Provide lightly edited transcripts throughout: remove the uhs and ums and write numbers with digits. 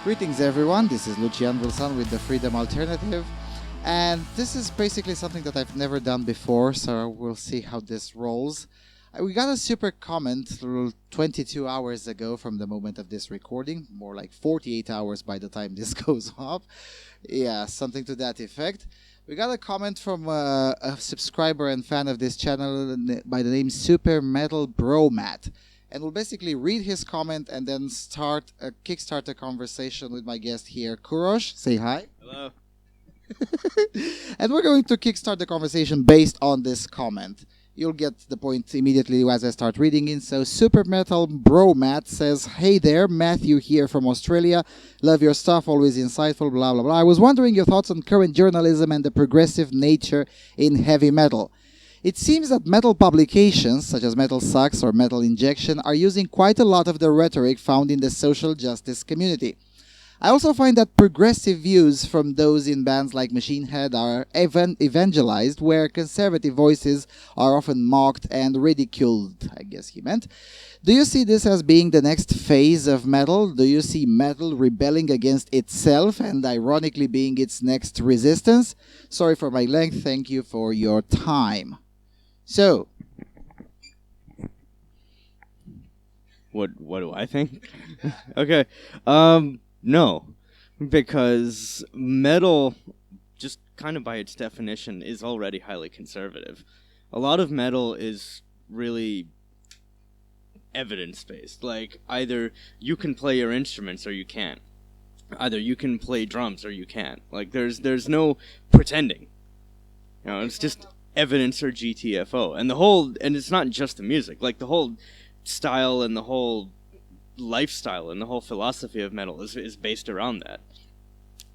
Greetings everyone, this is Lucian Wilson with the Freedom Alternative, and this is basically something that I've never done before, so we'll see how this rolls. We got a super comment through 22 hours ago from the moment of this recording, more like 48 hours by the time this goes up. Yeah, something to that effect. We got a comment from a subscriber and fan of this channel by the name Super Metal Bro Matt. And we'll basically read his comment and then kickstart a conversation with my guest here, Kurosh. Say hi. Hello. And we're going to kickstart the conversation based on this comment. You'll get the point immediately as I start reading it. So Super Metal Bro Matt says, "Hey there, Matthew here from Australia. Love your stuff, always insightful, blah, blah, blah. I was wondering your thoughts on current journalism and the progressive nature in heavy metal. It seems that metal publications, such as Metal Sucks or Metal Injection, are using quite a lot of the rhetoric found in the social justice community. I also find that progressive views from those in bands like Machine Head are evangelized, where conservative voices are often mocked and ridiculed," I guess he meant. "Do you see this as being the next phase of metal? Do you see metal rebelling against itself and ironically being its next resistance? Sorry for my length, thank you for your time." So, What do I think? Okay. No. Because metal, just kind of by its definition, is already highly conservative. A lot of metal is really evidence-based. Like, either you can play your instruments or you can't. Either you can play drums or you can't. Like, there's no pretending. You know, it's just evidence or GTFO. And it's not just the music. Like, the whole style and the whole lifestyle and the whole philosophy of metal is based around that.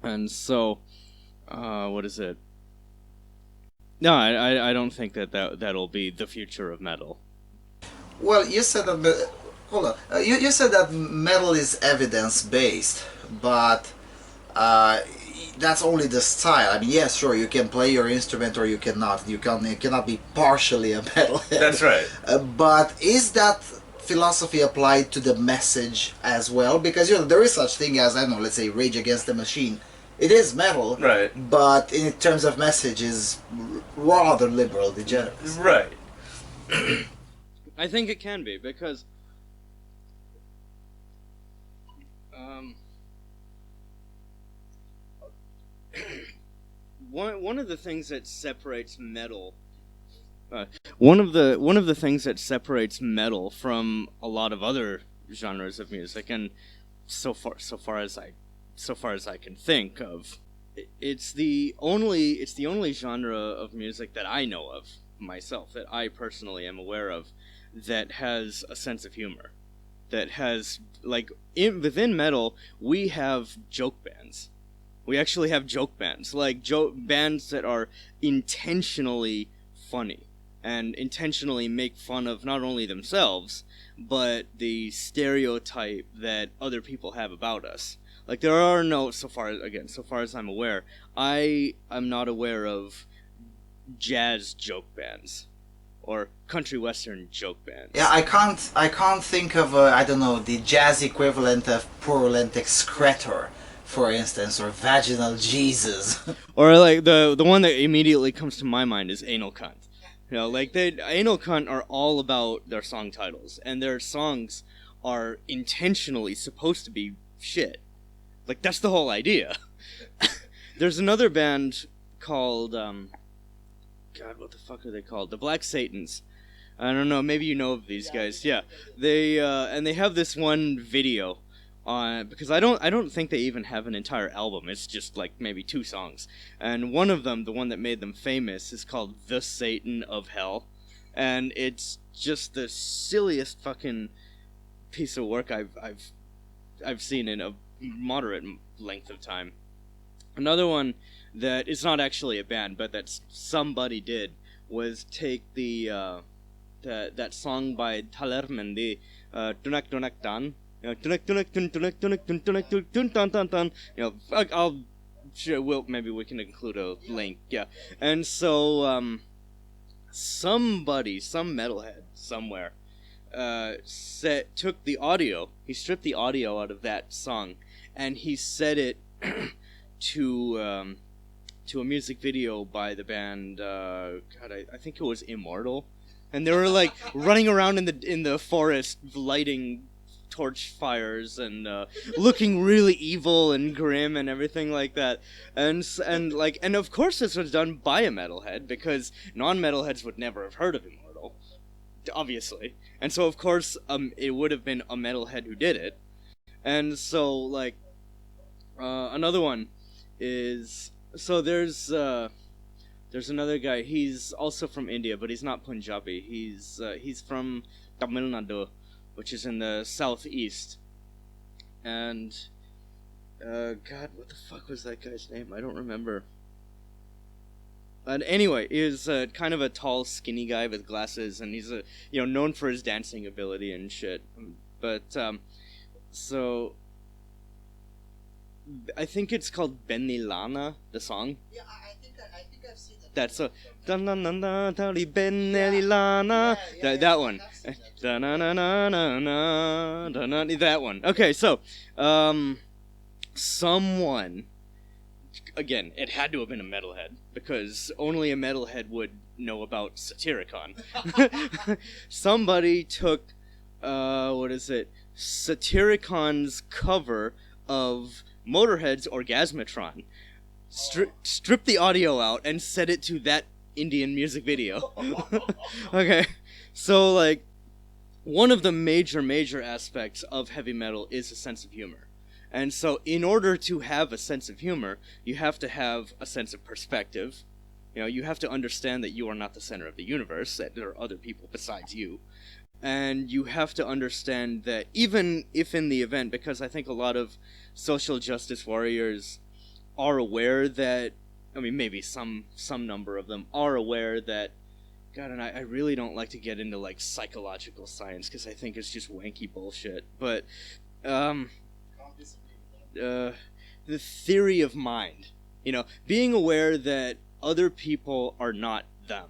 And so, what is it? No, I don't think that'll be the future of metal. well, you said that. Hold on. You said that metal is evidence-based, but that's only the style. I mean, yes, sure, you can play your instrument or you cannot. You cannot be partially a metalhead. That's right. But is that philosophy applied to the message as well? Because there is such thing as, I don't know, let's say Rage Against the Machine. It is metal, Right. but in terms of message is rather liberal, degenerate. Right. I think it can be, because one of the things that separates metal one of the things that separates metal from a lot of other genres of music, and so far as I can think of, it's the only genre of music that I know of myself, that I personally am aware of, that has a sense of humor, that has, like, within metal we have joke bands. We actually have joke bands, like bands that are intentionally funny and intentionally make fun of not only themselves, but the stereotype that other people have about us. Like, there are no, so far as I'm aware, I am not aware of jazz joke bands or country western joke bands. Yeah, I can't think of I don't know, the jazz equivalent of purulent excretor, for instance, or vaginal Jesus. Or like the one that immediately comes to my mind is anal cunt. You know, like, anal cunt are all about their song titles, and their songs are intentionally supposed to be shit. Like, that's the whole idea. There's another band called God, what the fuck are they called? The Black Satans. I don't know, maybe you know of these guys. Yeah. They have this one video because I don't think they even have an entire album. It's just like maybe 2 songs. And one of them, the one that made them famous, is called The Satan of Hell. And it's just the silliest fucking piece of work I've seen in a moderate length of time. Another one that is not actually a band, but that somebody did, was take that song by Mehndi, Tunak Tunak Tun. Tunak Tunak Tun, Tunak Tunak Tun, Tunak Tunak Tun, Tun Tun Tun. Maybe we can include a link. Yeah, and so some metalhead somewhere took the audio. He stripped the audio out of that song, and he set it to a music video by the band. I think it was Immortal, and they were like running around in the forest, lighting torch fires and looking really evil and grim and everything like that. And of course this was done by a metalhead, because non-metalheads would never have heard of Immortal, obviously. And so of course it would have been a metalhead who did it. And so like another one is, so there's another guy. He's also from India, but he's not Punjabi. He's from Tamil Nadu, which is in the southeast. And God, what the fuck was that guy's name? I don't remember. And anyway, he's kind of a tall, skinny guy with glasses, and he's known for his dancing ability and shit. But so I think it's called Benilana, the song. Yeah, I think I've seen that. That's a Benilana. That one. That one. Okay, so someone, again, it had to have been a metalhead, because only a metalhead would know about Satyricon. Somebody took Satyricon's cover of Motorhead's Orgasmatron, stripped the audio out, and set it to that Indian music video. Okay, so like, one of the major aspects of heavy metal is a sense of humor. And so in order to have a sense of humor, you have to have a sense of perspective. You have to understand that you are not the center of the universe, that there are other people besides you. And you have to understand that even if in the event, because I think a lot of social justice warriors are aware that, I mean, maybe some number of them are aware that, God, and I really don't like to get into, like, psychological science, because I think it's just wanky bullshit, but, the theory of mind, being aware that other people are not them,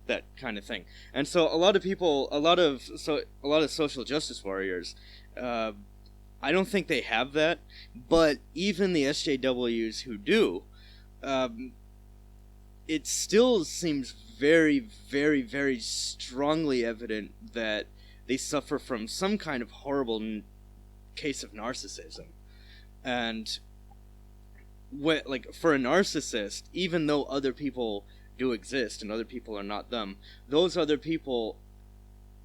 that kind of thing. And so a lot of social justice warriors, I don't think they have that, but even the SJWs who do, it still seems very, very, very strongly evident that they suffer from some kind of horrible case of narcissism. And for a narcissist, even though other people do exist and other people are not them, those other people,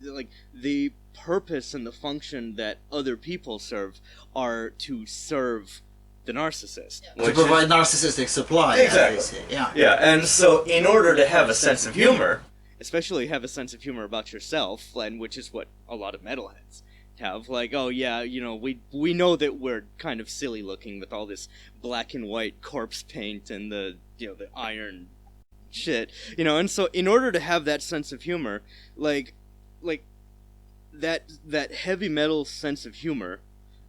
like, the purpose and the function that other people serve are to serve the narcissist. To provide narcissistic supply. Exactly. Yeah, and so in order to have a sense of humor, especially have a sense of humor about yourself, and which is what a lot of metalheads have, like, oh yeah, we know that we're kind of silly looking with all this black and white corpse paint and the the iron shit, and so in order to have that sense of humor, like that heavy metal sense of humor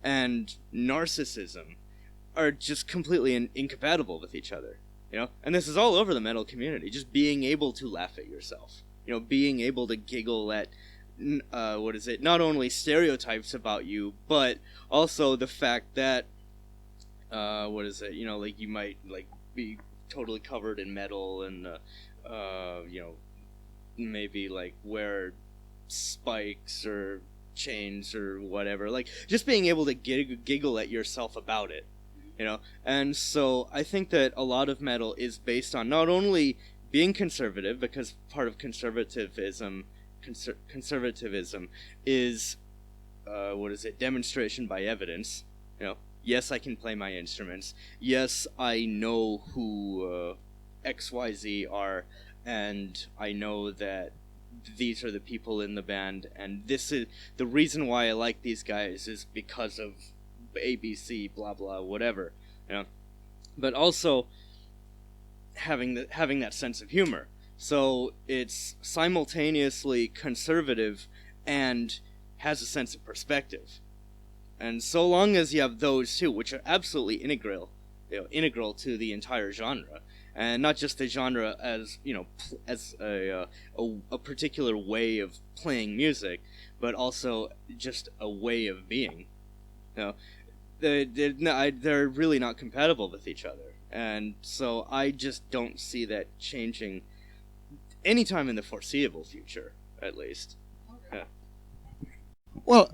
and narcissism are just completely incompatible with each other, and this is all over the metal community. Just being able to laugh at yourself, being able to giggle at not only stereotypes about you, but also the fact that like, you might, like, be totally covered in metal and maybe, like, wear spikes or chains or whatever, like, just being able to giggle at yourself about it, and so I think that a lot of metal is based on not only being conservative, because part of conservatism is demonstration by evidence. Yes, I can play my instruments, yes, I know who XYZ are, and I know that these are the people in the band, and this is the reason why I like these guys is because of ABC, blah blah, whatever, but also having that sense of humor. So it's simultaneously conservative and has a sense of perspective. And so long as you have those two, which are absolutely integral to the entire genre, and not just the genre as as a particular way of playing music, but also just a way of being. You know, they're really not compatible with each other, and so I just don't see that changing anytime in the foreseeable future, at least. Yeah. Well,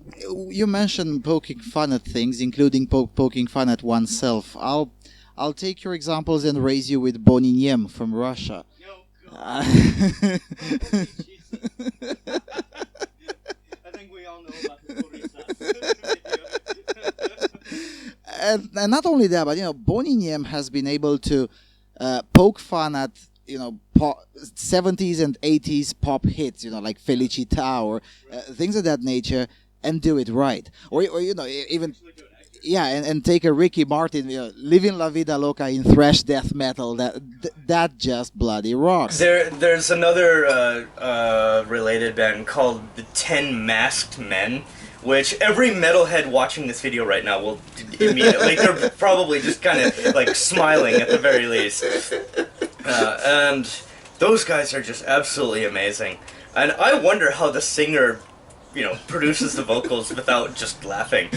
you mentioned poking fun at things, including poking fun at oneself. I'll take your examples and raise you with Boniniem from Russia. I think we all know about the and not only that, but Boniniem has been able to poke fun at 70s and 80s pop hits, like Felicita or things of that nature, and do it right. Or even and take a Ricky Martin, Livin La Vida Loca in thrash death metal. That just bloody rocks. There's another related band called the 10 Masked Men, which every metalhead watching this video right now will immediately, they're probably just kind of like smiling at the very least. And those guys are just absolutely amazing. And I wonder how the singer, produces the vocals without just laughing.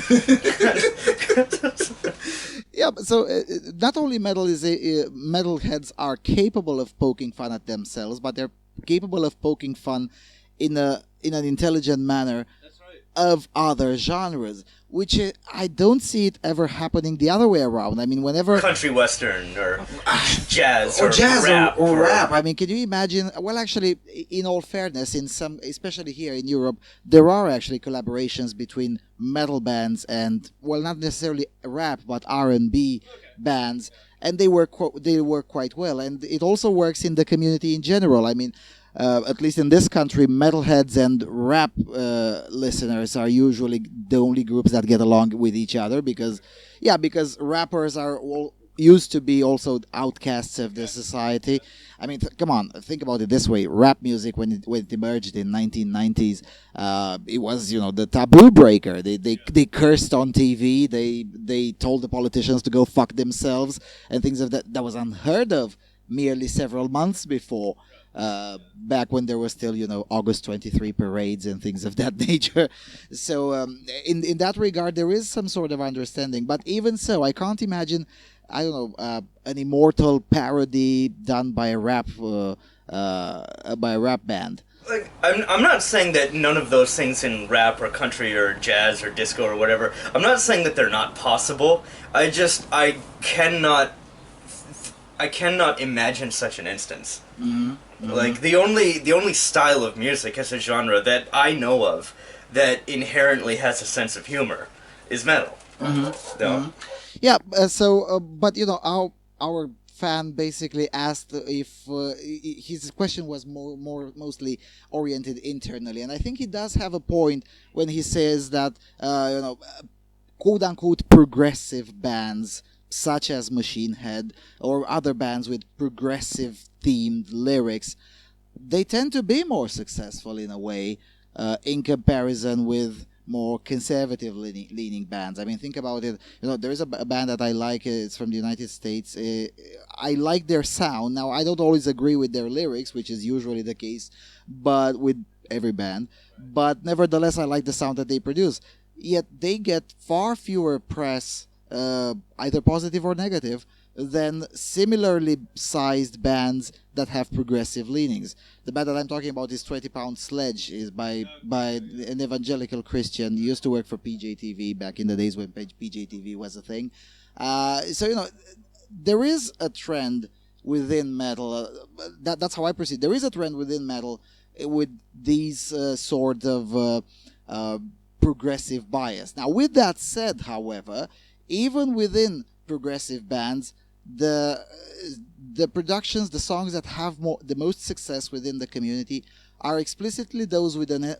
Yeah, so not only metalheads are capable of poking fun at themselves, but they're capable of poking fun in an intelligent manner of other genres, which I don't see it ever happening the other way around. I mean, whenever country western or jazz or rap or rap. I mean, can you imagine? Well, actually, in all fairness, in some, especially here in Europe, there are actually collaborations between metal bands and, well, not necessarily rap, but R&B bands, and they work quite well. And it also works in the community in general. I mean, at least in this country, metalheads and rap listeners are usually the only groups that get along with each other because rappers are used to be also outcasts of the society. I mean, come on, think about it this way: rap music, when it emerged in 1990s, it was the taboo breaker. They cursed on TV. They told the politicians to go fuck themselves and things of that. That was unheard of merely several months before. Back when there were still, August 23 parades and things of that nature. So in that regard, there is some sort of understanding. But even so, I can't imagine, an Immortal parody done by a rap band. Like, I'm not saying that none of those things in rap or country or jazz or disco or whatever, I'm not saying that they're not possible. I cannot imagine such an instance. Mm-hmm. Mm-hmm. Like, the only style of music as a genre that I know of that inherently has a sense of humor is metal. Mm-hmm. So. Mm-hmm. Yeah, but our fan basically asked if his question was mostly oriented internally, and I think he does have a point when he says that quote unquote progressive bands such as Machine Head or other bands with progressive themed lyrics, they tend to be more successful in a way in comparison with more conservative leaning bands. I mean, think about it. There is a band that I like. It's from the United States. I like their sound. Now, I don't always agree with their lyrics, which is usually the case, but with every band. But nevertheless, I like the sound that they produce. Yet they get far fewer press, either positive or negative, than similarly sized bands that have progressive leanings. The band that I'm talking about is 20 Pound Sledge, is by an evangelical Christian. He used to work for PJTV back in the days when PJTV was a thing. So there is a trend within metal. That's how I perceive. There is a trend within metal with these sort of progressive bias. Now, with that said, however, even within progressive bands, the productions, the songs that have the most success within the community are explicitly those with an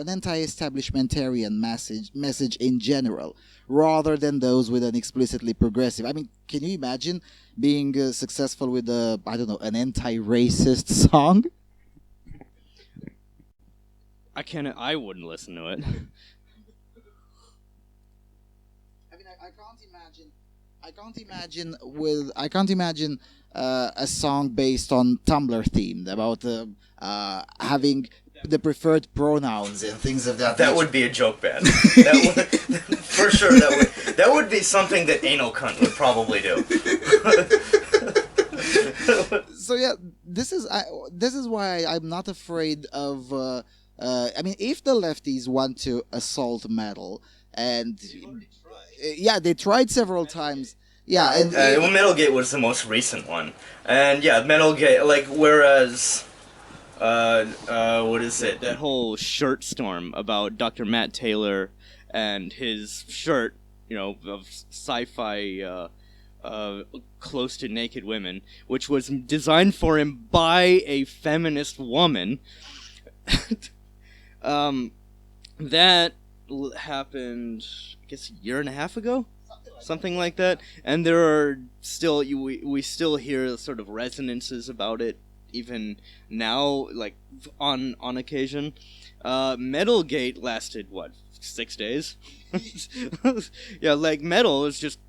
anti-establishmentarian message in general, rather than those with an explicitly progressive. I mean, can you imagine being successful with an anti-racist song? I wouldn't listen to it. I mean, I can't imagine a song based on Tumblr themed about having the preferred pronouns and things of that That nature. would be a joke band. That would, for sure, that would be something that Anal Cunt would probably do. So yeah, this is why I'm not afraid of. I mean, if the lefties want to assault metal, and yeah, they tried several times. Yeah, and Well, Metalgate was the most recent one, and yeah, Metalgate. Like, whereas, what is it? That whole shirt storm about Dr. Matt Taylor and his shirt, of sci-fi, close to naked women, which was designed for him by a feminist woman. That happened, I guess, a year and a half ago? Something like that. And there are still, we still hear sort of resonances about it, even now, like, on occasion. Metalgate lasted, 6 days? Yeah, like, metal is just,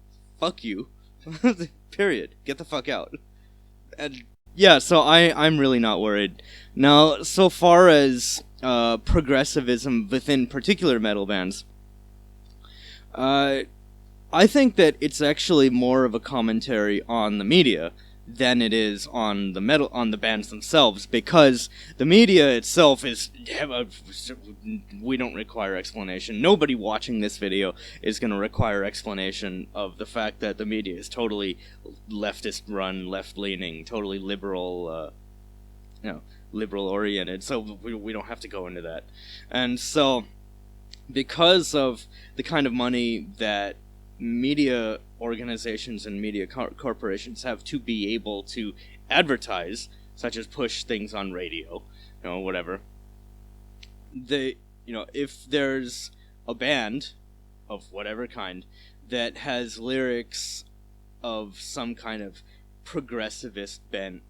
fuck you. Period. Get the fuck out. And yeah, so I'm really not worried. Now, so far as progressivism within particular metal bands, I think that it's actually more of a commentary on the media than it is on the bands themselves, because the media itself we don't require explanation. Nobody watching this video is going to require explanation of the fact that the media is totally leftist run, left leaning, totally liberal, liberal oriented. So we don't have to go into that. And so, because of the kind of money that media organizations and media corporations have to be able to advertise, such as push things on radio, whatever. If there's a band of whatever kind that has lyrics of some kind of progressivist bent,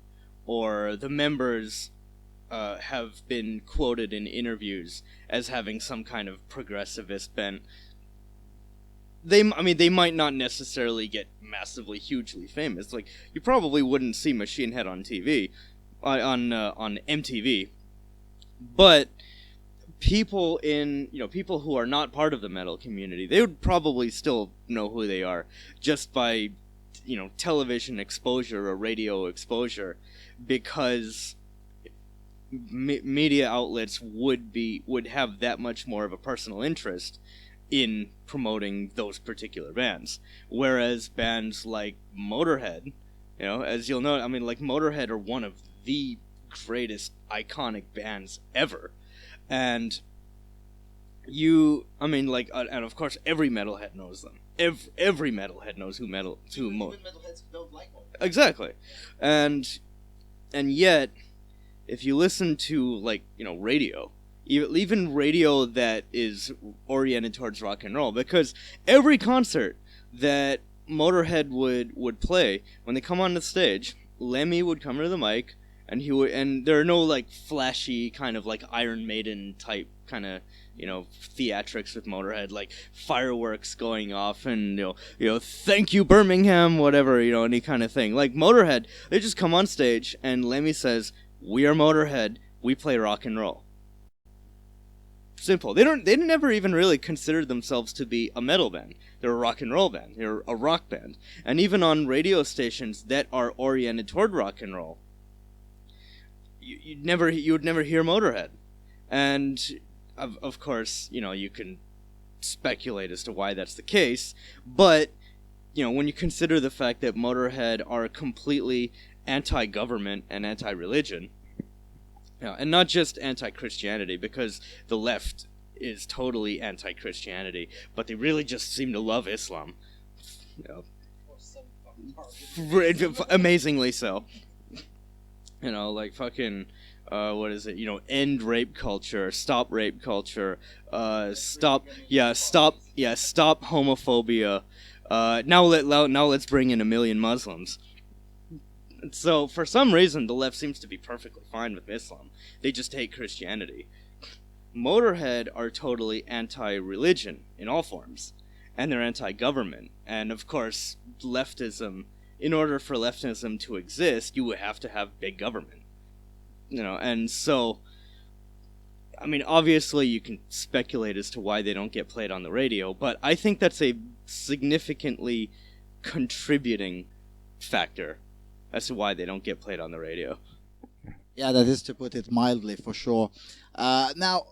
or the members have been quoted in interviews as having some kind of progressivist bent, they might not necessarily get massively, hugely famous. Like, you probably wouldn't see Machine Head on TV, on MTV, but people people who are not part of the metal community, they would probably still know who they are just by, television exposure or radio exposure, because media outlets would have that much more of a personal interest in promoting those particular bands. Whereas bands like Motorhead, as you'll know, like, Motorhead are one of the greatest iconic bands ever. And and of course every metalhead knows them. Every metalhead knows who metalheads don't like one. Exactly. And yet, if you listen to, radio, even radio that is oriented towards rock and roll, because every concert that Motorhead would play, when they come on the stage, Lemmy would come to the mic, and there are no, flashy kind of, Iron Maiden type kind of, theatrics with Motorhead, like fireworks going off and, thank you Birmingham, whatever, any kind of thing. Like, Motorhead, they just come on stage, and Lemmy says, "We are Motorhead, we play rock and roll." Simple. They never even really considered themselves to be a metal band. They're a rock and roll band. They're a rock band. And even on radio stations that are oriented toward rock and roll, you would never hear Motorhead. And of course, you can speculate as to why that's the case, but when you consider the fact that Motorhead are completely anti-government and anti-religion, and not just anti-Christianity, because the left is totally anti-Christianity, but they really just seem to love Islam. Amazingly so. Fucking, what is it? End rape culture, stop rape culture, stop homophobia. Now let's bring in 1 million Muslims. So, for some reason, the left seems to be perfectly fine with Islam. They just hate Christianity. Motorhead are totally anti-religion in all forms, and they're anti-government. And, of course, leftism, in order for leftism to exist, you would have to have big government. And so, I mean, obviously you can speculate as to why they don't get played on the radio, but I think that's a significantly contributing factor as to why they don't get played on the radio. Yeah, that is to put it mildly, for sure. Now,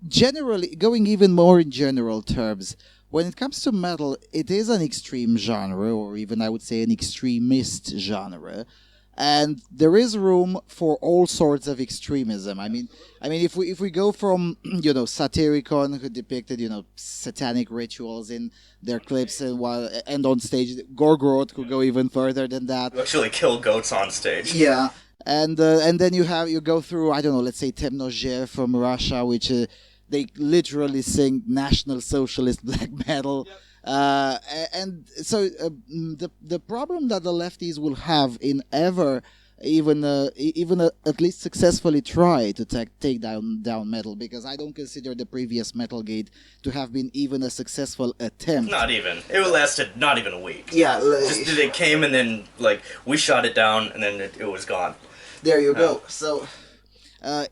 generally, going even more in general terms, when it comes to metal, it is an extreme genre, or even I would say an extremist genre. And there is room for all sorts of extremism. I mean, if we go from Satyricon, who depicted satanic rituals in their clips and on stage, Gorgoroth could go even further than that. You actually kill goats on stage. Yeah, and then you go through, I don't know, let's say Temnoje from Russia, which they literally sing National Socialist black metal. And so the problem that the lefties will have in ever even at least successfully try to take down metal, because I don't consider the previous Metalgate to have been even a successful attempt. Not even. It lasted not even a week. Yeah, just they came and then we shot it down and then it was gone. There you go. So.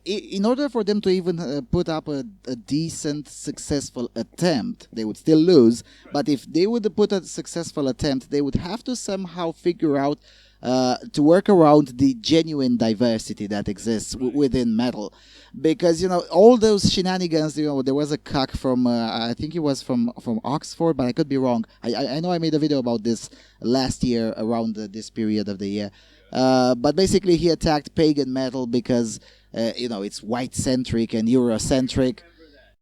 In order for them to even put up a decent, successful attempt, they would still lose. But if they would put a successful attempt, they would have to somehow figure out to work around the genuine diversity that exists within metal. Because, all those shenanigans, there was a cuck from, I think he was from Oxford, but I could be wrong. I know I made a video about this last year around this period of the year. But basically he attacked pagan metal because it's white-centric and Eurocentric.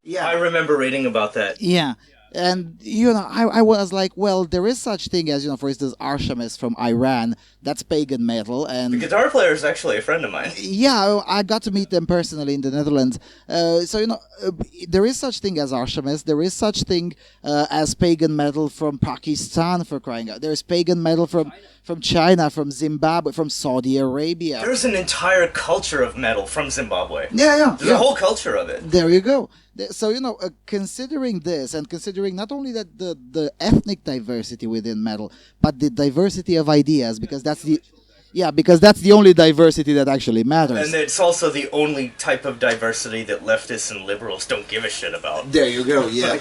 Yeah, I remember reading about that. Yeah. And, I was like, well, there is such thing as, for instance, Arshamis from Iran. That's pagan metal. And the guitar player is actually a friend of mine. Yeah, I got to meet them personally in the Netherlands. There is such thing as Arshamis. There is such thing as pagan metal from Pakistan, for crying out. There's pagan metal from China, from Zimbabwe, from Saudi Arabia. There's an entire culture of metal from Zimbabwe. Yeah. There's a whole culture of it. There you go. So, considering this, and considering not only that the ethnic diversity within metal, but the diversity of ideas, because that's the only diversity that actually matters. And it's also the only type of diversity that leftists and liberals don't give a shit about. There you go, yeah.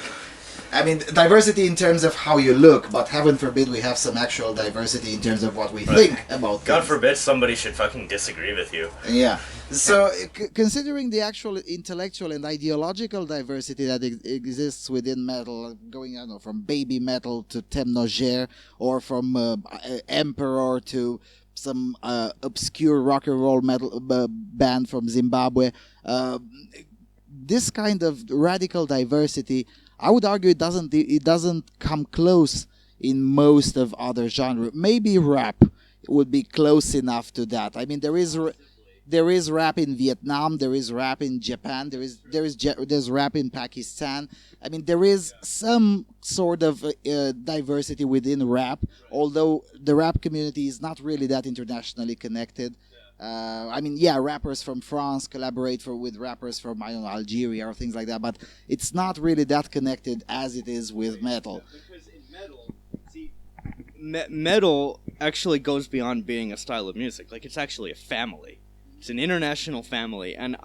I mean, diversity in terms of how you look, but heaven forbid we have some actual diversity in terms of what we think about things. God forbid somebody should fucking disagree with you. Yeah. So, considering the actual intellectual and ideological diversity that exists within metal, going, from baby metal to Temnojer, or from Emperor to some obscure rock and roll metal band from Zimbabwe, this kind of radical diversity, I would argue it doesn't come close in most of other genres. Maybe rap would be close enough to that. I mean, there is rap in Vietnam, there is rap in Japan, there's rap in Pakistan. I mean, there is some sort of diversity within rap, although the rap community is not really that internationally connected. Rappers from France collaborate with rappers from, Algeria or things like that, but it's not really that connected as it is with metal. Because in metal, metal actually goes beyond being a style of music. Like, it's actually a family. It's an international family, and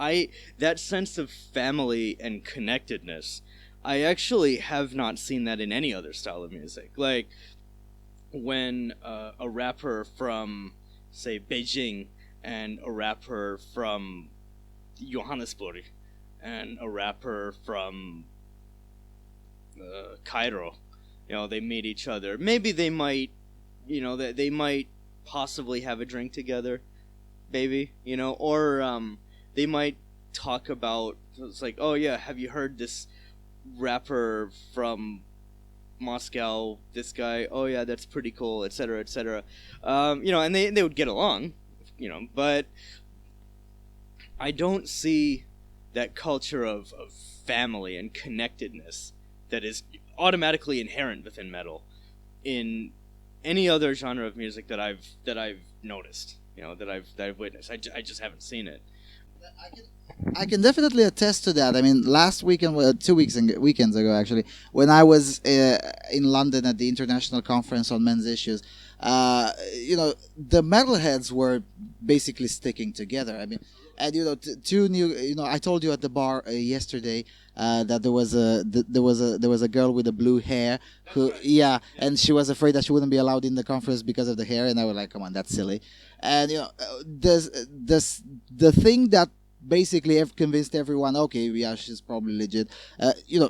that sense of family and connectedness, I actually have not seen that in any other style of music. Like, when a rapper from, say, Beijing, and a rapper from Johannesburg, and a rapper from Cairo, they meet each other. Maybe they might, they might possibly have a drink together, maybe, or they might talk about, it's like, oh yeah, have you heard this rapper from Moscow, this guy, oh yeah, that's pretty cool, etc., etc. And they would get along, but I don't see that culture of family and connectedness that is automatically inherent within metal in any other genre of music that I've noticed, that I've witnessed. I just haven't seen it. I can definitely attest to that. I mean, last weekend, 2 weekends ago, actually, when I was in London at the International Conference on Men's Issues, the metalheads were basically sticking together. I mean, And two new. I told you at the bar yesterday that there was a girl with a blue hair who, and she was afraid that she wouldn't be allowed in the conference because of the hair, and I was like, come on, that's silly. And the thing that basically convinced everyone, okay, yeah, she's probably legit.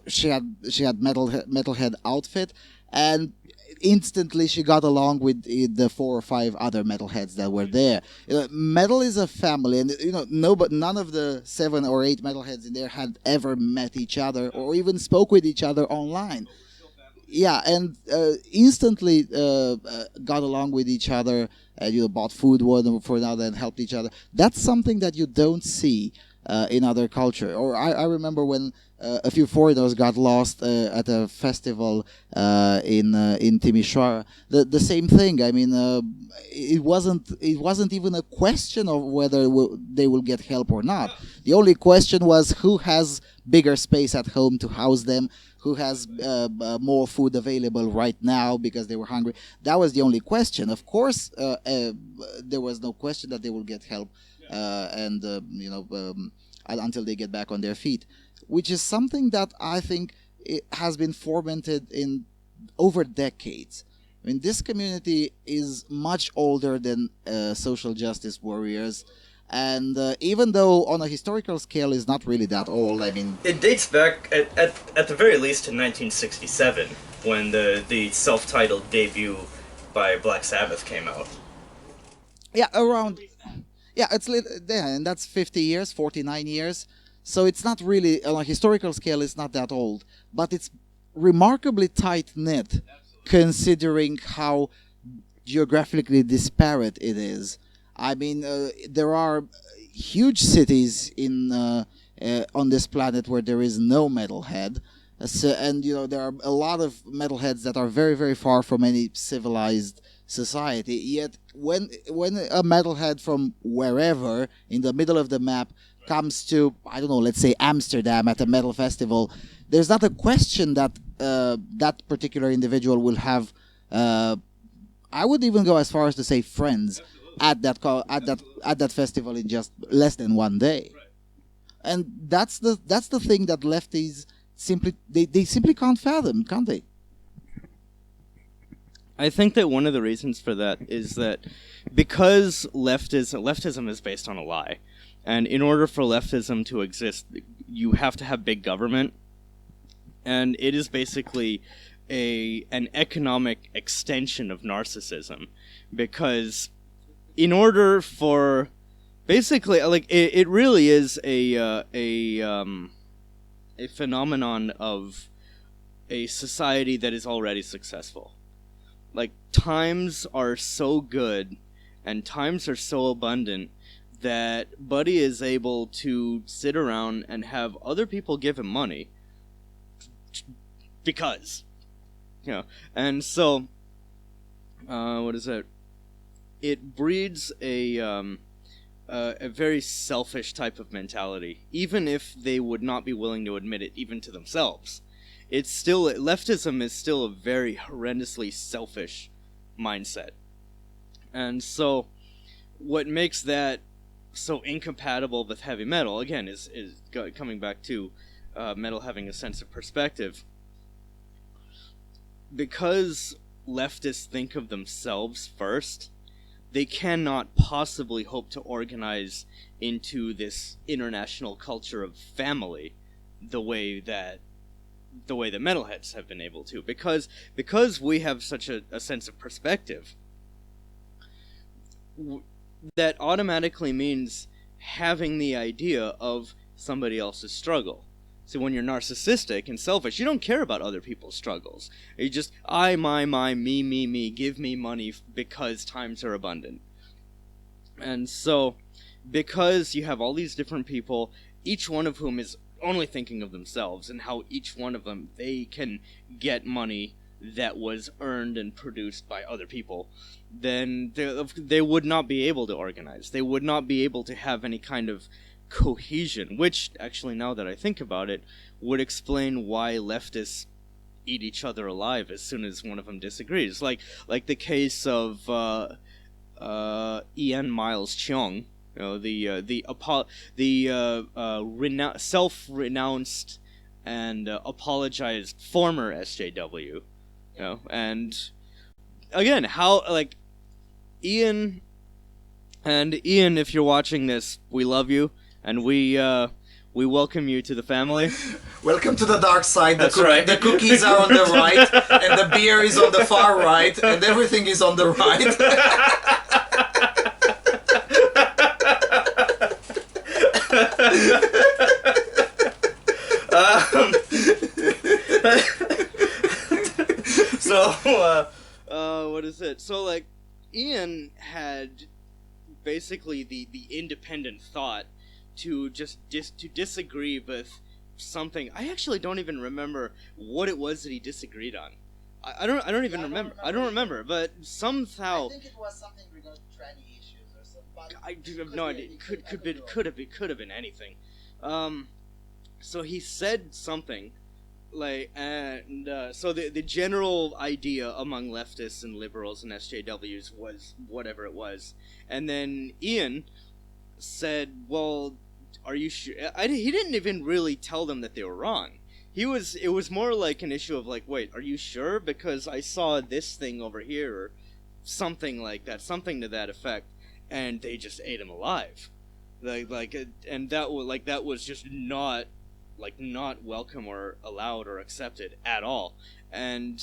She had metalhead outfit, and instantly she got along with the 4 or 5 other metalheads that were there. Metal is a family, and none of the 7 or 8 metalheads in there had ever met each other or even spoke with each other online. Yeah, and instantly got along with each other, and bought food one for another and helped each other. That's something that you don't see in other culture. Or I remember when a few foreigners got lost at a festival in Timisoara. The same thing. I mean, it wasn't even a question of whether they will get help or not. The only question was who has bigger space at home to house them, who has more food available right now because they were hungry. That was the only question. Of course, there was no question that they will get help, until they get back on their feet, which is something that I think it has been fomented in over decades. I mean, this community is much older than social justice warriors. And even though on a historical scale is not really that old, I mean... It dates back, at the very least, to 1967, when the self-titled debut by Black Sabbath came out. Yeah, around... Yeah, and that's 50 years, 49 years. So it's not really, on a historical scale, it's not that old. But it's remarkably tight-knit, considering how geographically disparate it is. I mean, there are huge cities on this planet where there is no metalhead, and there are a lot of metalheads that are very, very far from any civilized society. Yet, when a metalhead from wherever in the middle of the map comes to, I don't know, let's say Amsterdam at a metal festival, there's not a question that that particular individual will have. I would even go as far as to say friends at that festival in just less than one day, and that's the thing that lefties simply can't fathom, can't they? I think that one of the reasons for that is that because leftism is based on a lie, and in order for leftism to exist, you have to have big government, and it is basically an economic extension of narcissism, because in order for basically, like, it really is a phenomenon of a society that is already successful. Like, times are so good and times are so abundant that Buddy is able to sit around and have other people give him money because, and so what is it? It breeds a very selfish type of mentality, even if they would not be willing to admit it, even to themselves. Leftism is still a very horrendously selfish mindset. And so what makes that so incompatible with heavy metal, again, is coming back to metal having a sense of perspective. Because leftists think of themselves first, they cannot possibly hope to organize into this international culture of family the way the metalheads have been able to, because we have such a sense of perspective. That automatically means having the idea of somebody else's struggle. So when you're narcissistic and selfish, you don't care about other people's struggles. You just, I, my, me, give me money because times are abundant. And so, because you have all these different people, each one of whom is only thinking of themselves and how each one of them, they can get money that was earned and produced by other people, then they would not be able to organize. They would not be able to have any kind of cohesion, which, actually, now that I think about it, would explain why leftists eat each other alive as soon as one of them disagrees. Like the case of Ian Miles Cheong, You know, self-renounced and apologized former SJW. You know, and again, how like Ian, if you're watching this, we love you, and we welcome you to the family. Welcome to the dark side. That's right. The cookies are on the right, and the beer is on the far right, and everything is on the right. What is it? So, like, Ian had basically the independent thought to just to disagree with something. I actually don't even remember what it was that he disagreed on. I don't even remember. I don't remember, but somehow. I think it was something regarding tranny issues or something. I have no idea. Could have been anything. So he said something, like, and so the general idea among leftists and liberals and SJWs was whatever it was, and then Ian said, "Well, are you sure?" He didn't even really tell them that they were wrong. It was more like an issue of like, wait, are you sure? Because I saw this thing over here, or something like that, something to that effect, and they just ate him alive, and that was just not welcome or allowed or accepted at all. And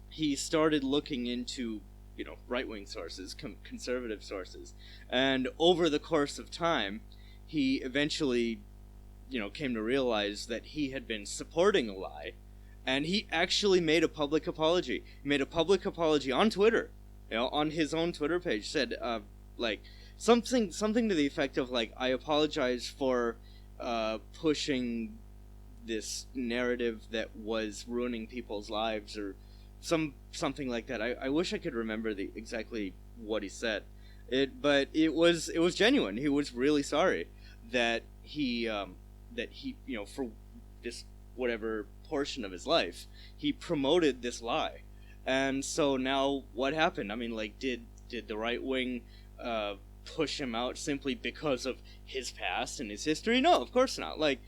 he started looking into, you know, right-wing sources, conservative sources, and over the course of time, he eventually, you know, came to realize that he had been supporting a lie, and he actually made a public apology. He made a public apology on Twitter, you know, on his own Twitter page. Said, like, something to the effect of, like, I apologize for pushing this narrative that was ruining people's lives, or something like that. I wish I could remember exactly what he said. But it was genuine. He was really sorry that he you know, for this whatever portion of his life, he promoted this lie. And so now what happened? I mean, like, did the right wing push him out simply because of his past and his history? No, of course not. Like,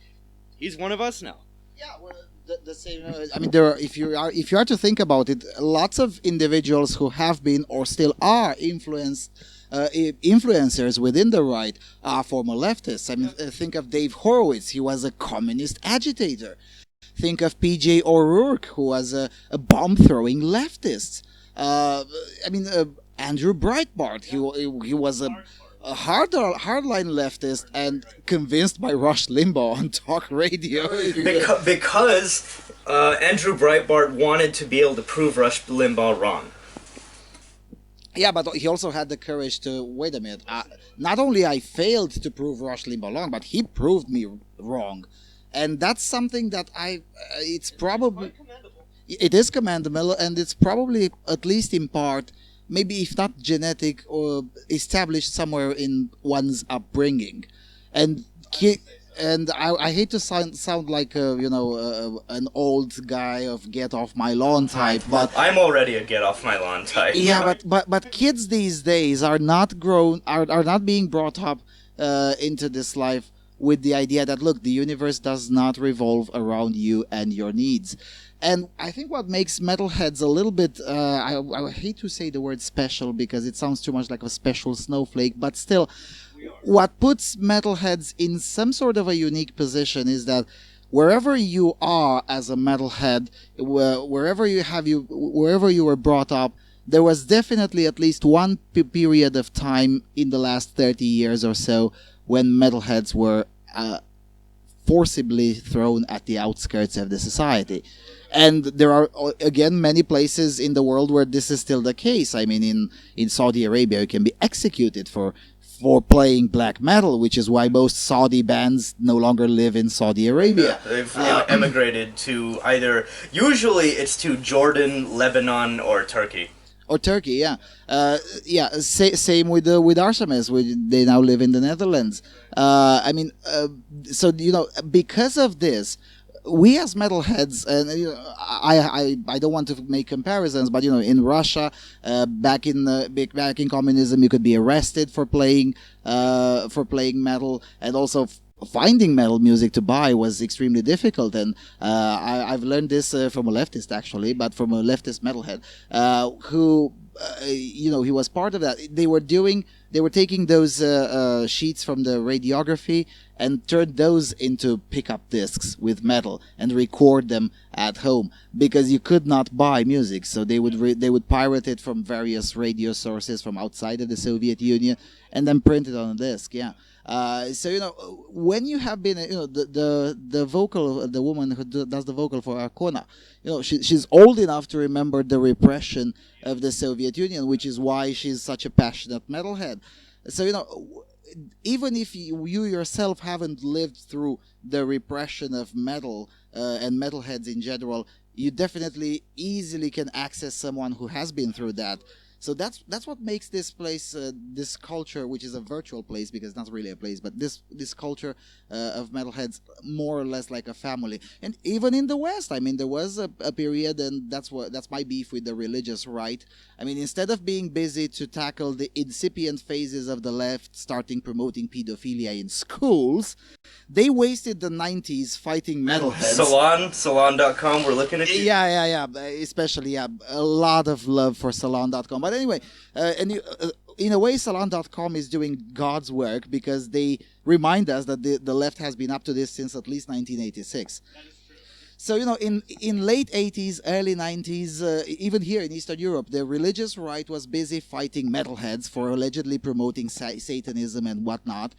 he's one of us now. Yeah, well, the same. I mean, there are, if you are to think about it, lots of individuals who have been or still are influencers within the right are former leftists. I mean, think of Dave Horowitz. He was a communist agitator. Think of P.J. O'Rourke, who was a bomb-throwing leftist. I mean, Andrew Breitbart. He was a hardline leftist and convinced by Rush Limbaugh on talk radio. Because Andrew Breitbart wanted to be able to prove Rush Limbaugh wrong. Yeah, but he also had the courage to, wait a minute, not only I failed to prove Rush Limbaugh wrong, but he proved me wrong. And that's something that it's probably, it is commendable, and it's probably, at least in part, maybe if not genetic, or established somewhere in one's upbringing. And I hate to sound like an old guy of get off my lawn type, but I'm already a get off my lawn type. Yeah, but kids these days are not being brought up into this life with the idea that, look, the universe does not revolve around you and your needs. And I think what makes metalheads a little bit, I hate to say the word special because it sounds too much like a special snowflake, but still, what puts metalheads in some sort of a unique position is that wherever you are as a metalhead, wherever you were brought up, there was definitely at least one period of time in the last 30 years or so when metalheads were forcibly thrown at the outskirts of the society. And there are, again, many places in the world where this is still the case. I mean, in Saudi Arabia, you can be executed for playing black metal, which is why most Saudi bands no longer live in Saudi Arabia. Yeah, they've emigrated to usually it's to Jordan, Lebanon, or Turkey. Yeah. Same with Artemis. They now live in the Netherlands. So, because of this, we as metalheads, and I don't want to make comparisons, but in Russia, back in communism, you could be arrested for playing metal, and also finding metal music to buy was extremely difficult. And I've learned this from a leftist, actually, but from a leftist metalhead who. He was part of that. They were taking those sheets from the radiography and turned those into pickup discs with metal and record them at home, because you could not buy music. So they would pirate it from various radio sources from outside of the Soviet Union and then print it on a disc. Yeah. So when you have been the woman who does the vocal for Arcona, she's old enough to remember the repression of the Soviet Union, which is why she's such a passionate metalhead. So even if you yourself haven't lived through the repression of metal and metalheads in general, you definitely easily can access someone who has been through that. So that's what makes this place, this culture, which is a virtual place because it's not really a place, but this culture of metalheads more or less like a family. And even in the West, I mean, there was a period, and that's my beef with the religious right. I mean, instead of being busy to tackle the incipient phases of the left, starting promoting pedophilia in schools, they wasted the 90s fighting metalheads. Salon.com, we're looking at you. Yeah. Especially, a lot of love for Salon.com. But anyway, in a way, Salon.com is doing God's work, because they remind us that the left has been up to this since at least 1986. So, in late 80s, early 90s, even here in Eastern Europe, the religious right was busy fighting metalheads for allegedly promoting Satanism and whatnot,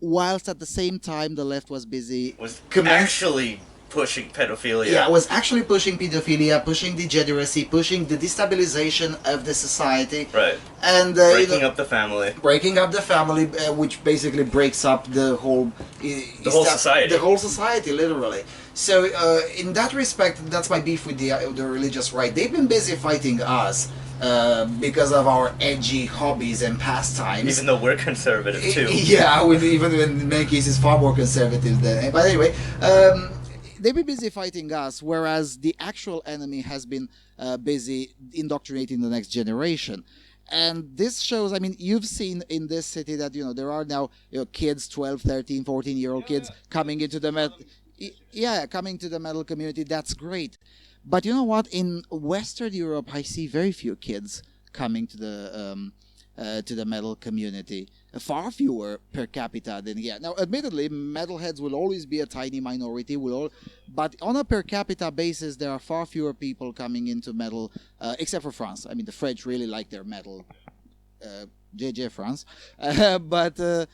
whilst at the same time the left was busy... actually pushing pedophilia. Yeah, was actually pushing pedophilia, pushing degeneracy, pushing the destabilization of the society. Right. And breaking up the family. Breaking up the family, which basically breaks up the whole... whole society. The whole society, literally. So, in that respect, that's my beef with the religious right. They've been busy fighting us because of our edgy hobbies and pastimes. Even though we're conservative, too. Yeah, even in many cases far more conservative than... But anyway... they've been busy fighting us, whereas the actual enemy has been busy indoctrinating the next generation. And this shows, I mean, you've seen in this city that, there are now kids, 12, 13, 14-year-old kids coming into the metal... Yeah, coming to the metal community. That's great. But you know what? In Western Europe, I see very few kids coming to the metal community. Far fewer per capita than here. Now, admittedly, metalheads will always be a tiny minority. But on a per capita basis, there are far fewer people coming into metal, except for France. I mean, the French really like their metal. JJ France, but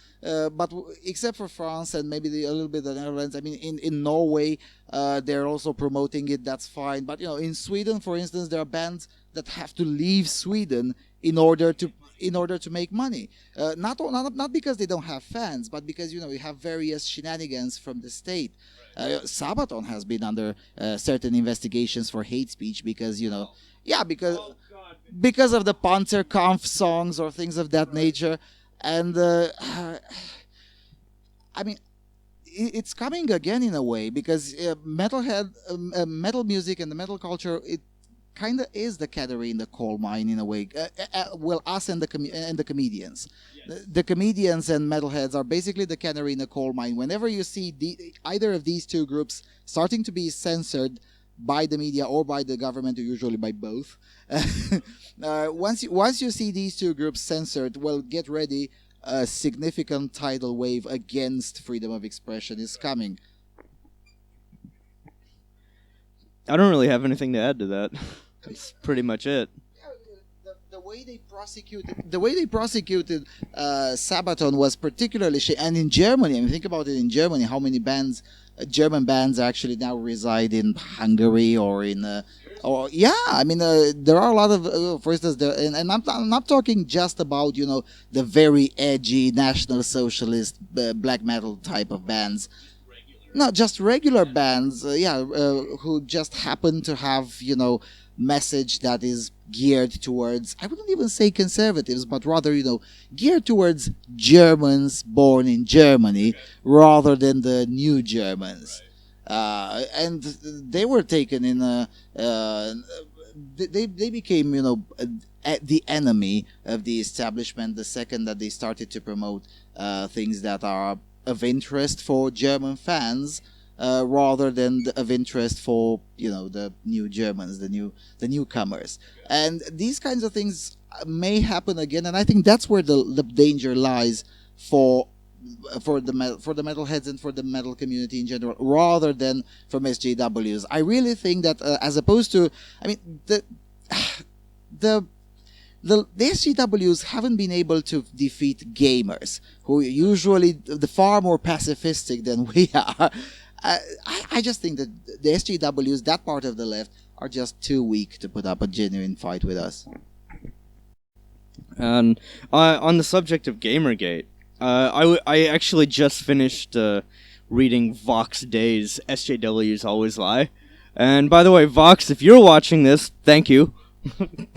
except for France and maybe a little bit of the Netherlands. I mean, in Norway, they're also promoting it. That's fine. But in Sweden, for instance, there are bands that have to leave Sweden in order to make money. Not because they don't have fans, but because you have various shenanigans from the state. Sabaton has been under certain investigations for hate speech because because of the Panzerkampf songs or things of that nature. And I mean, it's coming again in a way, because metal music and the metal culture, it kind of is the canary in the coal mine in a way. Well, us and the comedians. Yes. The comedians and metalheads are basically the canary in the coal mine. Whenever you see either of these two groups starting to be censored by the media or by the government, or usually by both, once you see these two groups censored, well, get ready. A significant tidal wave against freedom of expression is coming. I don't really have anything to add to that. That's pretty much it. The way they prosecuted Sabaton was particularly and in Germany. I mean, think about it. In Germany, how many German bands actually now reside in Hungary or in I mean, there are a lot of, for instance, and I'm not talking just about the very edgy National Socialist black metal type of bands. No, just regular bands, who just happen to have message that is geared towards, I wouldn't even say conservatives, but rather geared towards Germans born in Germany rather than the new Germans. and they were taken in a. They became, the enemy of the establishment the second that they started to promote things that are of interest for German fans, rather than of interest for the new Germans, the newcomers. And these kinds of things may happen again, and I think that's where the danger lies for the metalheads and for the metal community in general, rather than from SJWs. I really think that as opposed to, I mean, the SJWs haven't been able to defeat gamers, who are usually far more pacifistic than we are. I just think that the SJWs, that part of the left, are just too weak to put up a genuine fight with us. And on the subject of Gamergate, I actually just finished reading Vox Day's SJWs Always Lie. And by the way, Vox, if you're watching this, thank you. That's a very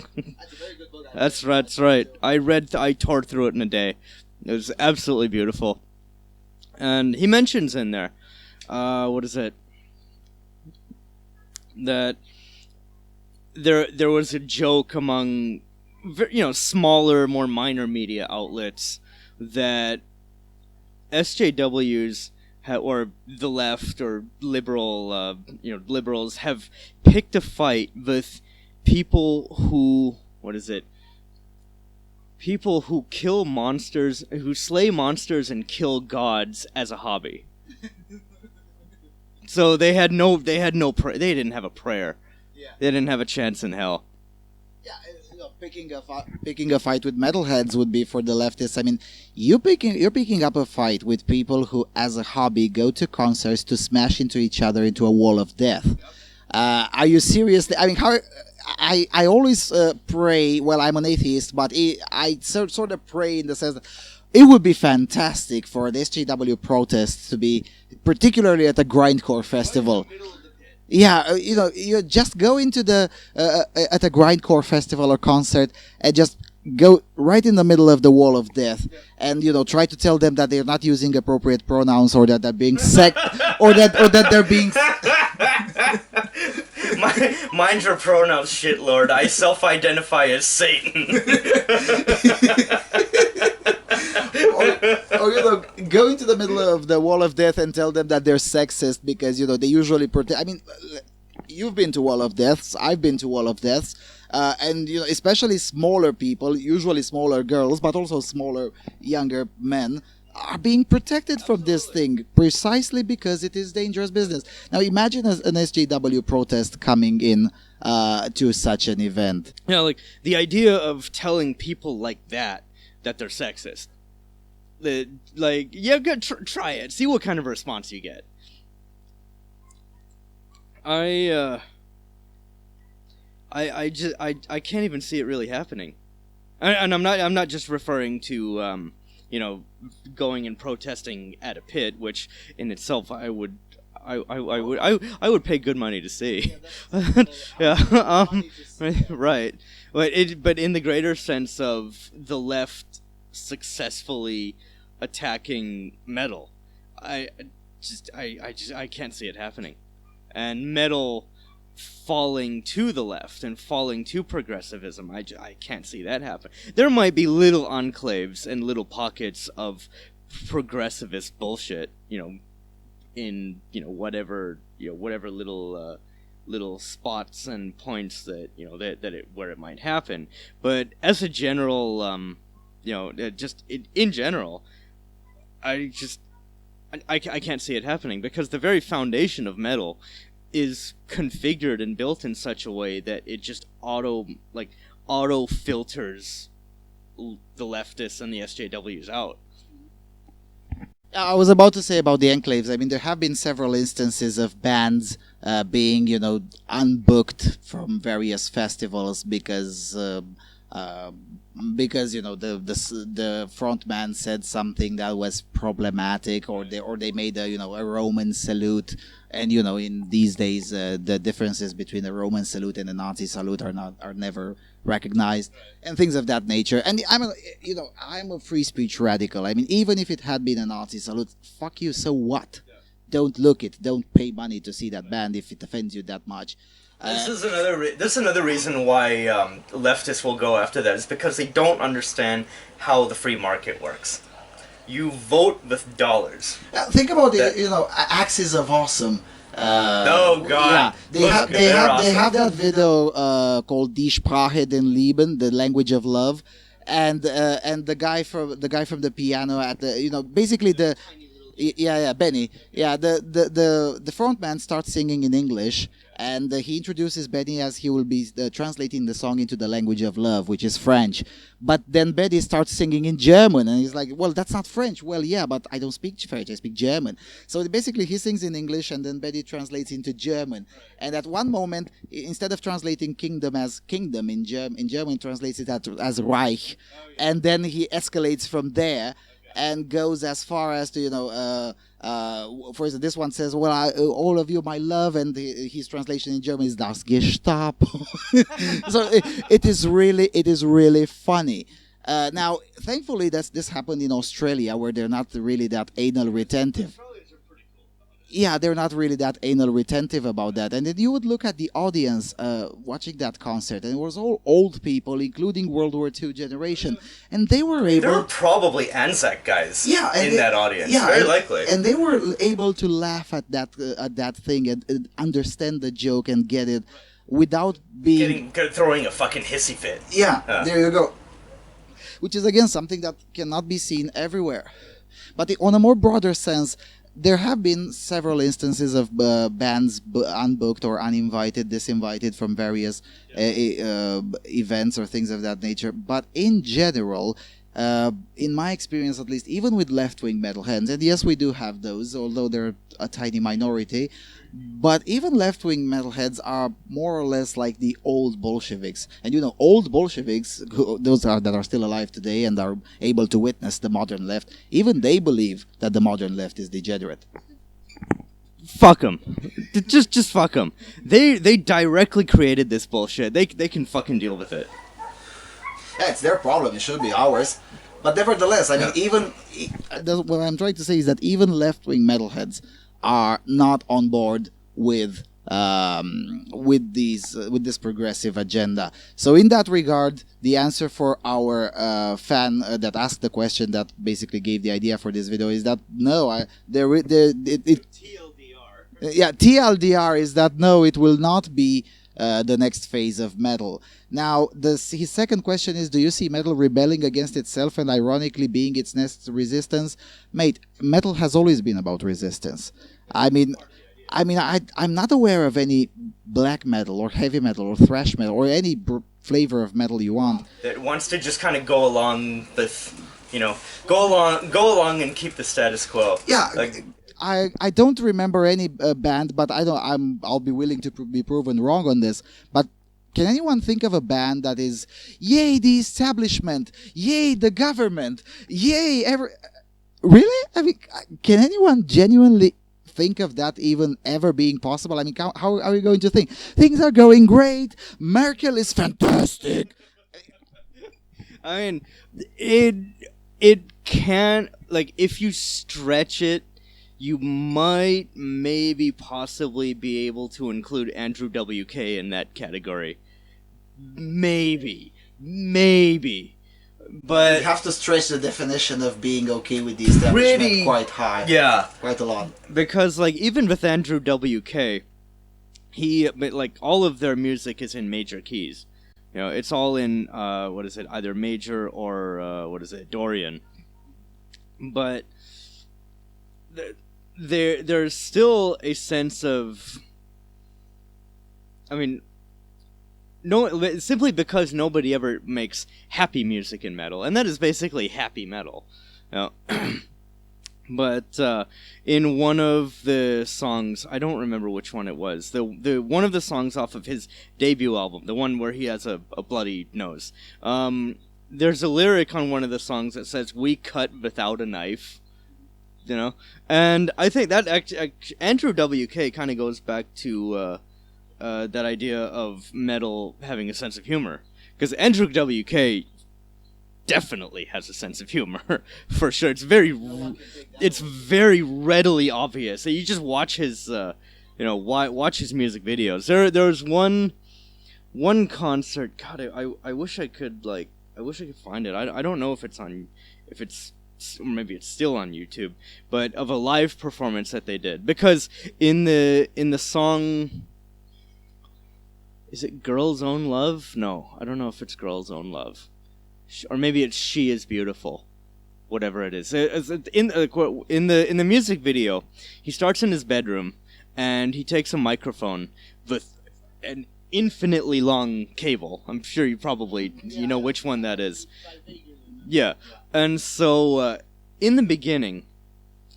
good book. That's right. I tore through it in a day. It was absolutely beautiful. And he mentions in there, what is it? That there was a joke among, smaller, more minor media outlets that SJWs or the left or liberal, liberals have picked a fight with people who, people who kill monsters, who slay monsters and kill gods as a hobby. So they didn't have a prayer. Yeah. They didn't have a chance in hell. Yeah, picking a fight with metalheads would be for the leftists. I mean, you're picking up a fight with people who, as a hobby, go to concerts to smash into each other into a wall of death. Are you seriously? I mean, I always pray. Well, I'm an atheist, but I sort of pray in the sense that it would be fantastic for the SJW protests to be, particularly at a grindcore festival. Yeah, you just go into at a grindcore festival or concert and just go right in the middle of the wall of death, and try to tell them that they're not using appropriate pronouns, or that they're being or that they're being. Mind your pronouns, shitlord. I self-identify as Satan. or go into the middle of the wall of death and tell them that they're sexist because they usually protect. I mean, you've been to wall of deaths. I've been to wall of deaths, and especially smaller people, usually smaller girls, but also smaller younger men, are being protected from this thing precisely because it is dangerous business. Now imagine an SJW protest coming in to such an event. Yeah, like the idea of telling people like that they're sexist. Try it. See what kind of response you get. I can't even see it really happening. And I'm not just referring to going and protesting at a pit, which in itself I would pay good money to see. Right. But in the greater sense of the left successfully attacking metal, I can't see it happening, and metal falling to the left and falling to progressivism, I can't see that happen. There might be little enclaves and little pockets of progressivist bullshit, in whatever little spots and points that where it might happen. But as a general, in general, I can't see it happening, because the very foundation of metal is configured and built in such a way that it just auto filters the leftists and the SJWs out. I was about to say about the enclaves. I mean, there have been several instances of bands being, unbooked from various festivals because the front man said something that was problematic, or they made a Roman salute, and in these days the differences between a Roman salute and a Nazi salute are never recognized, and things of that nature. And I'm a free speech radical. I mean, even if it had been a Nazi salute, fuck you, so what? don't look it. Don't pay money to see that band if it offends you that much. This is another reason why leftists will go after that, is because they don't understand how the free market works. You vote with dollars. Think about it. Axis of Awesome. Oh God! Yeah, they have that video called Die Sprache den Lieben, the language of love, and the guy from the piano at the basically the Benny, the front man starts singing in English, and he introduces Benny as he will be translating the song into the language of love, which is French. But then Benny starts singing in German, and he's like, well, that's not French. Well, yeah, but I don't speak French, I speak German. So basically he sings in English, and then Benny translates into German. And at one moment, instead of translating kingdom as kingdom in German translates it as Reich. And then he escalates from there and goes as far as to for instance, this one says, well, all of you my love, and his translation in German is das Gestapo. So it is really funny. Now thankfully this happened in Australia, where they're not really that anal retentive. Yeah, they're not really that anal retentive about that. And then you would look at the audience watching that concert, and it was all old people, including World War II generation, and they were able. There were probably Anzac guys in that audience, very likely. And they were able to laugh at that thing and understand the joke and get it without being throwing a fucking hissy fit. Yeah, there you go. Which is again something that cannot be seen everywhere. But on a more broader sense, there have been several instances of bands unbooked or uninvited, disinvited from various events or things of that nature. But in general, in my experience at least, even with left-wing metalheads, and yes, we do have those, although they're a tiny minority, but even left-wing metalheads are more or less like the old Bolsheviks. And old Bolsheviks, those that are still alive today and are able to witness the modern left, even they believe that the modern left is degenerate. Fuck them. Just fuck them. They directly created this bullshit. They can fucking deal with it. Yeah, it's their problem. It should be ours. But nevertheless, I mean, even what I'm trying to say is that even left-wing metalheads are not on board with this progressive agenda. So in that regard, the answer for our fan that asked the question that basically gave the idea for this video is that no, TLDR. Yeah, TLDR is that no, it will not be the next phase of metal. Now, his second question is, do you see metal rebelling against itself and ironically being its next resistance? Mate, metal has always been about resistance. I'm not aware of any black metal or heavy metal or thrash metal or any flavor of metal you want that wants to just kind of go along with, go along and keep the status quo. Yeah. I don't remember any band, but I'll be willing to be proven wrong on this. But can anyone think of a band that is, yay the establishment, yay the government, yay really? I mean, can anyone genuinely think of that even ever being possible? I mean, how are we going to think? Things are going great. Merkel is fantastic. I mean, it can, like, if you stretch it, you might maybe possibly be able to include Andrew WK in that category. Maybe. But you have to stretch the definition of being okay with the establishment quite high. Yeah. Quite a lot. Because, like, even with Andrew WK, all of their music is in major keys. It's all in, either major or, Dorian. But there's still a sense of, simply because nobody ever makes happy music in metal, and that is basically happy metal. But in one of the songs, I don't remember which one it was, the one of the songs off of his debut album, the one where he has a bloody nose, there's a lyric on one of the songs that says, "We cut without a knife." And I think that Andrew WK kind of goes back to that idea of metal having a sense of humor, because Andrew WK definitely has a sense of humor, for sure. It's very readily obvious. You just watch his, watch his music videos. There was one concert. God, I wish I could find it. I don't know if it's or maybe it's still on YouTube, but of a live performance that they did, because in the song. Is it Girl's Own Love? No, I don't know if it's Girl's Own Love. Or maybe it's She Is Beautiful. Whatever it is. In the music video, he starts in his bedroom, and he takes a microphone with an infinitely long cable. I'm sure you know which one that is. Yeah. And so, in the beginning,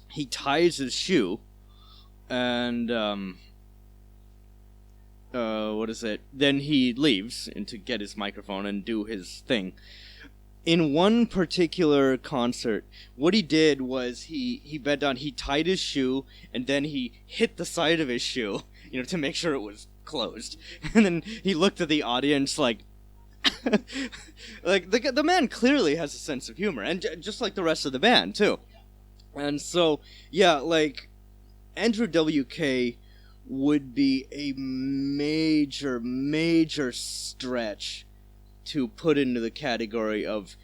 he ties his shoe, and, then he leaves to get his microphone and do his thing. In one particular concert, what he did was he bent down, he tied his shoe, and then he hit the side of his shoe, to make sure it was closed. And then he looked at the audience like, like the man clearly has a sense of humor, and just like the rest of the band too. And so, yeah, like Andrew WK would be a major stretch to put into the category of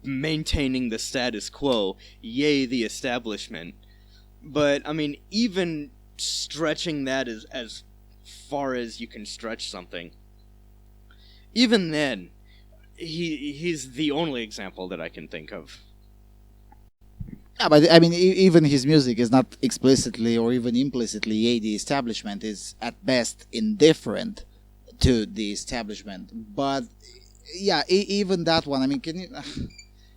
maintaining the status quo, yay the establishment. But, I mean, even stretching that as far as you can stretch something, even then, he's the only example that I can think of. Yeah, but I mean, even his music is not explicitly or even implicitly, yay, the establishment is at best indifferent to the establishment. But yeah, even that one, I mean,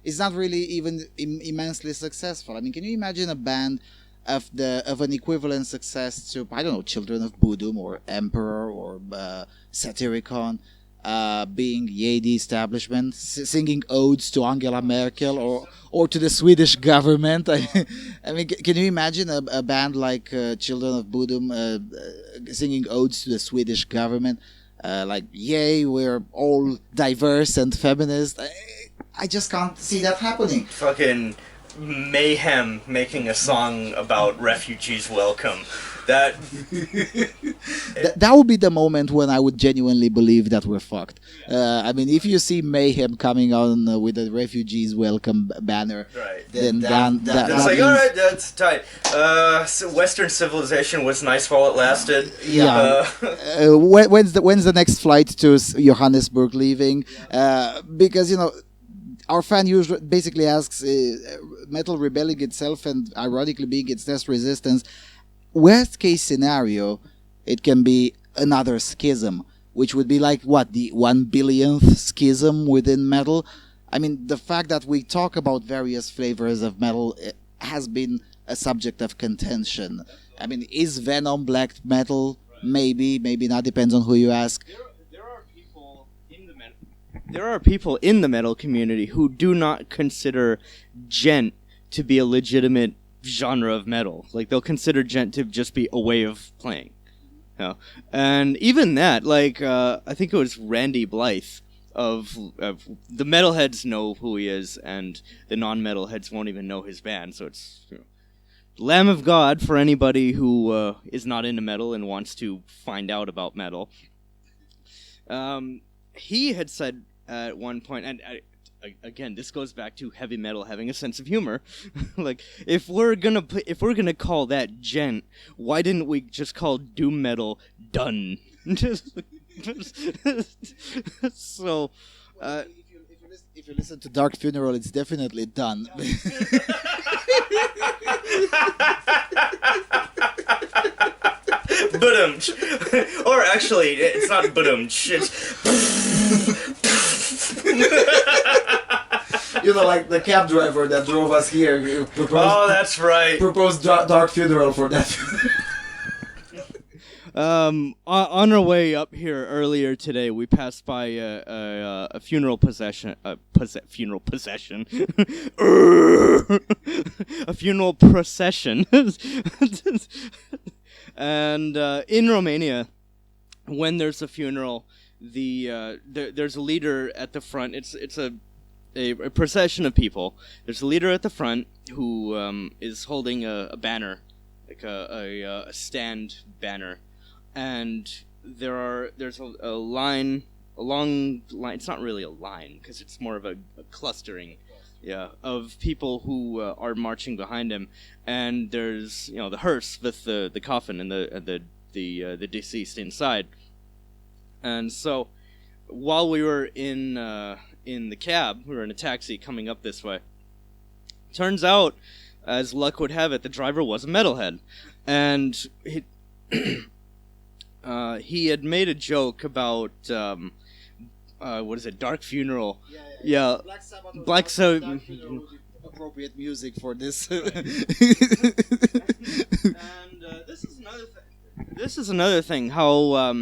it's not really even immensely successful. I mean, can you imagine a band of an equivalent success to, I don't know, Children of Bodom or Emperor or Satyricon, being yay, the establishment, singing odes to Angela Merkel or to the Swedish government? I mean, can you imagine a band like Children of Bodom singing odes to the Swedish government? Like, yay, we're all diverse and feminist. I just can't see that happening. Fucking Mayhem making a song about refugees welcome. That would be the moment when I would genuinely believe that we're fucked. I mean, if you see Mayhem coming on with a refugees welcome banner, right, then that's like, alright, that's tight. So Western civilization was nice while it lasted. Yeah. When's the next flight to Johannesburg leaving? Because, our fan usually basically asks, metal rebelling itself and ironically being its less resistance. Worst case scenario, it can be another schism, which would be like, what, the 1 billionth schism within metal? I mean, the fact that we talk about various flavors of metal has been a subject of contention. I mean, is Venom black metal? Maybe not, depends on who you ask. There are people in the metal community who do not consider gent to be a legitimate genre of metal. Like, they'll consider gent to just be a way of playing. And even that, like, I think it was Randy Blythe of the metalheads know who he is, and the non-metalheads won't even know his band. So it's Lamb of God for anybody who is not into metal and wants to find out about metal. He had said at one point, and again, this goes back to heavy metal having a sense of humor. Like, if we're gonna call that gent, why didn't we just call doom metal done? So, if you listen to Dark Funeral, it's definitely done. Ba-dum-ch. Or actually, it's not ba-dum-ch, it's like the cab driver that drove us here. Oh, that's right. Proposed Dark Funeral for that. On our way up here earlier today, we passed by a funeral procession. A funeral procession. And in Romania, when there's a funeral, there's a leader at the front. It's a procession of people. There's a leader at the front who is holding a banner, like a stand banner, and there's a line, a long line. It's not really a line because it's more of a clustering, of people who are marching behind him, and there's the hearse with the coffin and the deceased inside, and so while we were in the cab, we were in a taxi coming up this way. Turns out, as luck would have it, the driver was a metalhead, and he had made a joke about what is it, Dark Funeral? Yeah. Black Sabbath. Appropriate music for this. And this is another thing. How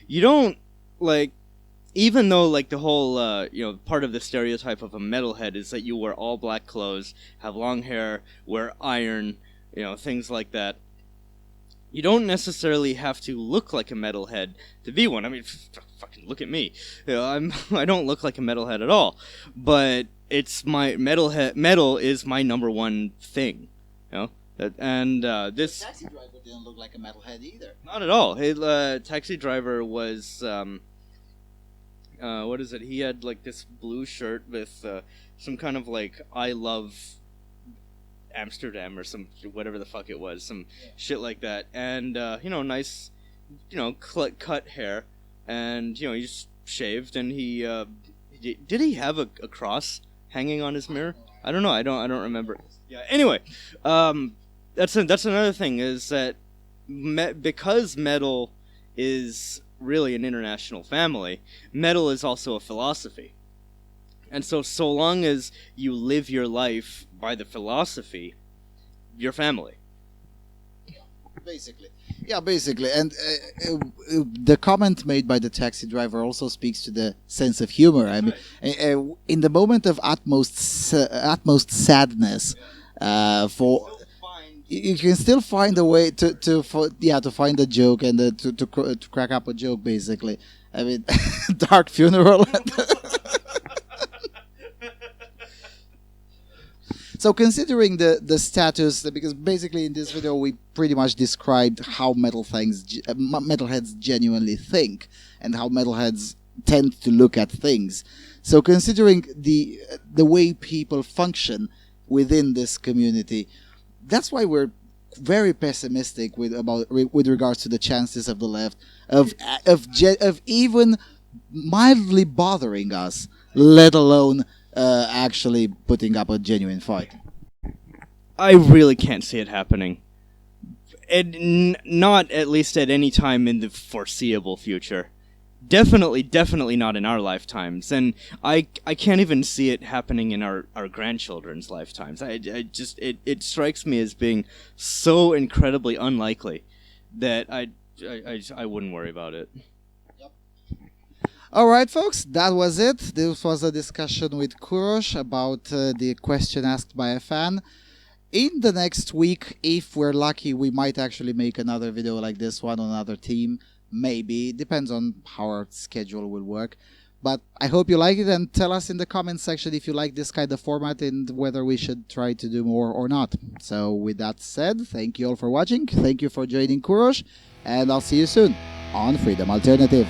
you don't like. Even though, like, the whole, part of the stereotype of a metalhead is that you wear all black clothes, have long hair, wear iron, things like that, you don't necessarily have to look like a metalhead to be one. I mean, fucking look at me. I don't look like a metalhead at all. But it's my metal is my number one thing, this... Taxi driver didn't look like a metalhead either. Not at all. Taxi driver was... what is it? He had like this blue shirt with some kind of like I love Amsterdam or some whatever the fuck it was, some shit like that, and nice, cut hair, and he just shaved, and he did he have a cross hanging on his mirror? I don't know. I don't remember. Yeah. Anyway, that's another thing is that because metal is really an international family, metal is also a philosophy. And so long as you live your life by the philosophy, you're family. Basically. Yeah, basically. And the comment made by the taxi driver also speaks to the sense of humor. I mean, in the moment of utmost sadness, you can still find a way to find a joke and to crack up a joke, basically. I mean, Dark Funeral. So considering the status, because basically in this video we pretty much described how metalheads genuinely think and how metalheads tend to look at things. So considering the way people function within this community, that's why we're very pessimistic with regards to the chances of the left of even mildly bothering us, let alone actually putting up a genuine fight. I really can't see it happening, and not at least at any time in the foreseeable future. Definitely not in our lifetimes, and I can't even see it happening in our grandchildren's lifetimes. It strikes me as being so incredibly unlikely that I wouldn't worry about it. Yep. All right, folks, that was it. This was a discussion with Kurosh about the question asked by a fan. In the next week, if we're lucky, we might actually make another video like this one on another team. Maybe. Depends on how our schedule will work. But I hope you like it, and tell us in the comments section if you like this kind of format and whether we should try to do more or not. So with that said, thank you all for watching. Thank you for joining Kurosh, and I'll see you soon on Freedom Alternative.